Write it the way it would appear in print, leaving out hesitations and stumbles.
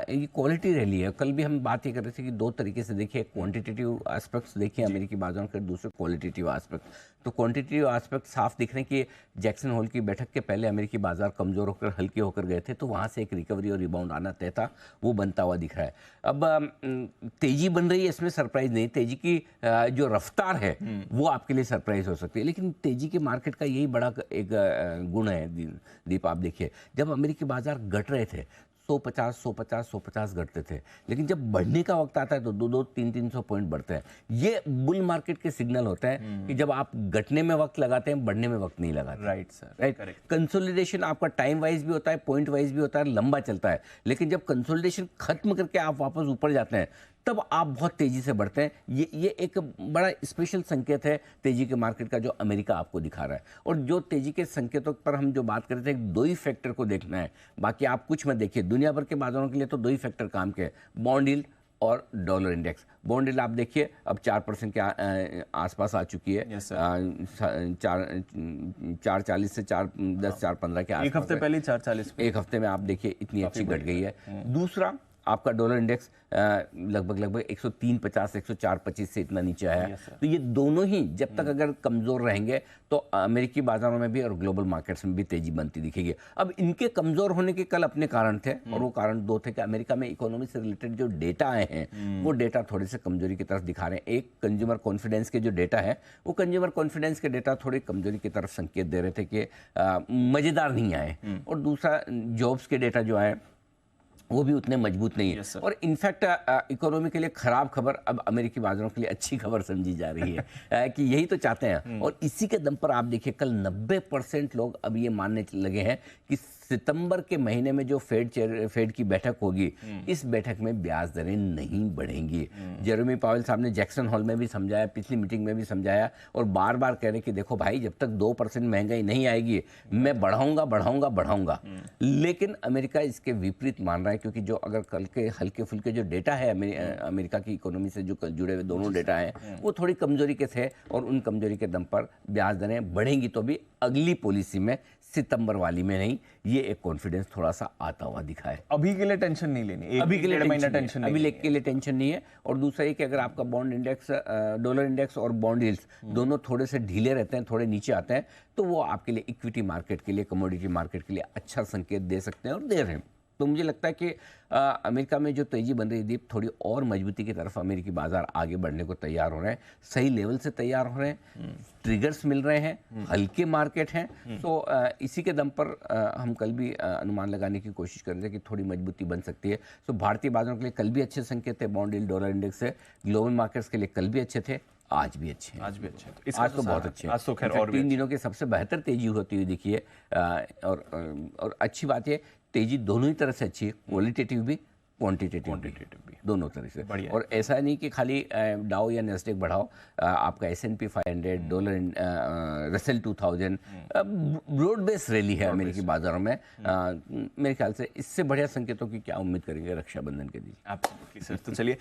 ये quality rally है। कल भी हम बात ये कर रहे थे कि दो तरीके से देखिए, क्वांटिटेटिव एस्पेक्ट्स देखिए अमेरिकी बाजारों के, दूसरे क्वालिटेटिव एस्पेक्ट। तो क्वांटिटेटिव एस्पेक्ट साफ दिख रहे हैं कि जैक्सन होल की बैठक के पहले अमेरिकी बाजार कमजोर होकर हल्के होकर गए थे, तो वहाँ से एक रिकवरी और रिबाउंड आना तय था, वो बनता हुआ दिख रहा है। अब तेजी बन रही है, इसमें सरप्राइज नहीं। तेजी की जो रफ्तार है वो आपके लिए सरप्राइज हो सकती है, लेकिन तेजी के मार्केट का यही बड़ा एक गुण है दीप। आप देखिए, जब अमेरिकी बाजार घट रहे थे 150 घटते थे, लेकिन जब बढ़ने का वक्त आता है तो 200-300 पॉइंट बढ़ते हैं। ये बुल मार्केट के सिग्नल होते हैं कि जब आप घटने में वक्त लगाते हैं, बढ़ने में वक्त नहीं लगाते। Right sir, right. कंसोलिडेशन आपका टाइम वाइज भी होता है, पॉइंट वाइज भी होता है, लंबा चलता है, लेकिन जब कंसोलिडेशन खत्म करके आप वापस ऊपर जाते हैं तब आप बहुत तेजी से बढ़ते हैं। ये एक बड़ा स्पेशल संकेत है तेजी के मार्केट का, जो अमेरिका आपको दिखा रहा है। और जो तेजी के संकेतों पर हम जो बात कर रहे थे, दो ही फैक्टर को देखना है, बाकी आप कुछ मत देखिए। दुनिया भर के बाजारों के लिए तो दो ही फैक्टर काम के हैं, बॉन्ड यील्ड और डॉलर इंडेक्स। बॉन्ड यील्ड आप देखिए अब 4% के आसपास आ चुकी है। Yes, 4.40 से 4.10 4.15 के आसपास। एक हफ्ते पहले 4.40 एक हफ्ते में आप देखिए इतनी अच्छी घट गई है। दूसरा, आपका डॉलर इंडेक्स लगभग 103.50 104.25 से इतना नीचे आया है। तो ये दोनों ही जब तक अगर कमज़ोर रहेंगे तो अमेरिकी बाजारों में भी और ग्लोबल मार्केट्स में भी तेजी बनती दिखेगी। अब इनके कमज़ोर होने के कल अपने कारण थे, और वो कारण दो थे कि अमेरिका में इकोनॉमी से रिलेटेड जो डेटा आए हैं वो डेटा थोड़े से कमजोरी की तरफ दिखा रहे हैं। एक कंज्यूमर कॉन्फिडेंस के जो डेटा है, वो कंज्यूमर कॉन्फिडेंस के डेटा थोड़ी कमजोरी की तरफ संकेत दे रहे थे कि मज़ेदार नहीं आए। और दूसरा, जॉब्स के डेटा जो आए वो भी उतने मजबूत नहीं है। और इनफैक्ट इकोनॉमी के लिए खराब खबर अब अमेरिकी बाजारों के लिए अच्छी खबर समझी जा रही है कि यही तो चाहते हैं। और इसी के दम पर आप देखिए, कल 90% लोग अब ये मानने लगे हैं कि सितंबर के महीने में जो फेड की बैठक होगी, इस बैठक में ब्याज दरें नहीं बढ़ेंगी। जेरेमी पावेल साहब ने जैक्सन हॉल में भी समझाया, पिछली मीटिंग में भी समझाया, और बार बार कह रहे कि देखो भाई, जब तक 2% महंगाई नहीं आएगी मैं बढ़ाऊंगा। लेकिन अमेरिका इसके विपरीत मान रहा है, क्योंकि जो अगर कल के हल्के फुल्के जो डेटा है अमेरिका की इकोनॉमी से जो जुड़े हुए दोनों डेटा हैं, वो थोड़ी कमजोरी के थे, और उन कमजोरी के दम पर ब्याज दरें बढ़ेंगी तो भी अगली पॉलिसी में, सितंबर वाली में नहीं। ये एक कॉन्फिडेंस थोड़ा सा आता हुआ दिखा है। अभी के लिए टेंशन नहीं लेनी, अभी के लिए टेंशन नहीं है। और दूसरा ये कि अगर आपका बॉन्ड इंडेक्स, डॉलर इंडेक्स और बॉन्ड यील्ड्स दोनों थोड़े से ढीले रहते हैं, थोड़े नीचे आते हैं, तो वो आपके लिए इक्विटी मार्केट के लिए, कमोडिटी मार्केट के लिए अच्छा संकेत दे सकते हैं, और दे रहे हैं। तो मुझे लगता है कि अमेरिका में जो तेजी बन रही है दीप, थोड़ी और मजबूती की तरफ अमेरिकी बाजार आगे बढ़ने को तैयार हो रहे हैं, सही लेवल से तैयार हो रहे हैं, ट्रिगर्स मिल रहे हैं, हल्के मार्केट हैं। तो इसी के दम पर हम कल भी अनुमान लगाने की कोशिश कर रहे थे कि थोड़ी मजबूती बन सकती है। तो भारतीय बाजारों के लिए कल भी अच्छे संकेत थे, बॉन्ड यील्ड, डॉलर इंडेक्स से। ग्लोबल मार्केट्स के लिए कल भी अच्छे थे, आज भी अच्छे हैं। आज तो बहुत अच्छे हैं। आज तो खैर और 3 दिनों के सबसे बेहतर तेजी होती हुई दिखी है। और अच्छी बात है, तेजी दोनों ही तरह से अच्छी है, क्वालिटेटिव भी, क्वांटिटेटिव भी, दोनों तरह से। और ऐसा नहीं कि खाली डाउ या नेस्डेक बढ़ाओ, आपका S&P 500, dollar Russell 2000, broad base rally है अमेरिकी बाजारों में। मेरे ख्याल से इससे बढ़िया संकेतों की क्या उम्मीद करेंगे रक्षाबंधन के दिन। सर, तो चलिए